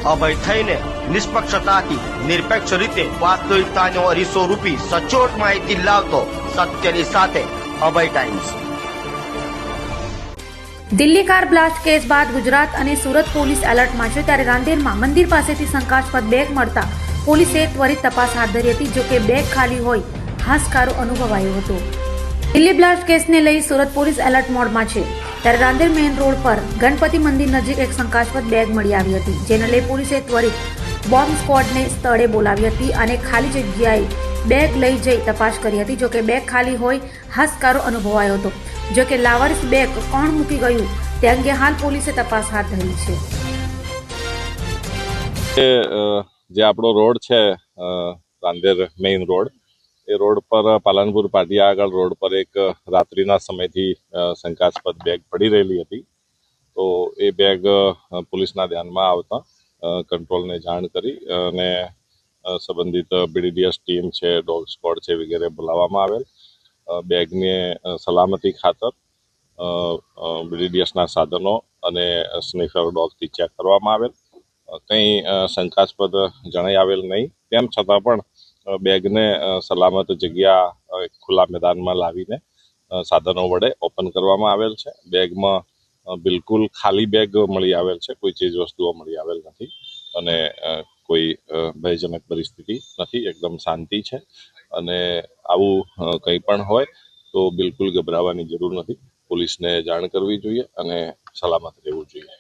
અભય થઈને નિષ્પક્ષતાથી નિરપેક્ષ રીતે વાસ્તવિકતાનો અરીસો રૂપી સચોટ માહિતી લાવતો સત્યની સાથે Abhay Times. Delhi car blast case બાદ ગુજરાત અને સુરત પોલીસ એલર્ટમાં છે, ત્યારે રાંદેરમાં મંદિર પાસેથી શંકાસ્પદ બેગ મળતા પોલીસે ત્વરિત તપાસ હાથ ધરી હતી, જો કે બેગ ખાલી હોય હાશકારો અનુભવાયો હતો। દિલ્હી બ્લાસ્ટ કેસને લઈ સુરત પોલીસ એલર્ટ મોડમાં છે, ત્યારે રાંદેર મેઇન રોડ પર ગણપતિ મંદિર નજીક એક શંકાસ્પદ બેગ મળી આવી હતી, જેને લઈ પોલીસે ત્વરિત બોમ્બ સ્ક્વોડને સ્થળે બોલાવી હતી અને ખાલી જગ્યાએ બેગ લઈ જઈ તપાસ કરી હતી, જો કે બેગ ખાલી હોય હાશકારો અનુભવાયો હતો। જો કે લાવારીસ બેગ કોણ મૂકી ગયું તે અંગે હાલ પોલીસે તપાસ હાથ ધરી છે। જે આપણો રોડ છે રાંદેર મેઇન રોડ, એ રોડ પર પાલનપુર પાટિયા આગળ રોડ પર એક રાત્રિના સમયથી શંકાસ્પદ બેગ પડી રહેલી હતી, તો એ બેગ પોલીસના ધ્યાનમાં આવતા કંટ્રોલને જાણ કરી અને સંબંધિત બીડીડીએસ ટીમ છે, ડોગ સ્ક્વોડ છે વગેરે બોલાવવામાં આવેલ। બેગને સલામતી ખાતર બીડીડીએસના સાધનો અને સ્નિફર ડોગથી ચેક કરવામાં આવેલ। કંઈ શંકાસ્પદ જણાઈ આવેલ નહીં, તેમ છતાં પણ બેગને સલામત જગ્યા ખુલ્લા મેદાનમાં લાવીને સાધનો વડે ઓપન કરવામાં આવેલ છે। બેગમાં બિલકુલ ખાલી બેગ મળી આવેલ છે, કોઈ ચીજ વસ્તુઓ મળી આવેલ નથી અને કોઈ ભયજનક પરિસ્થિતિ નથી, એકદમ શાંતિ છે અને આવું કંઈ પણ હોય તો બિલકુલ ગભરાવાની જરૂર નથી। પોલીસને જાણ કરવી જોઈએ અને સલામત રહેવું જોઈએ।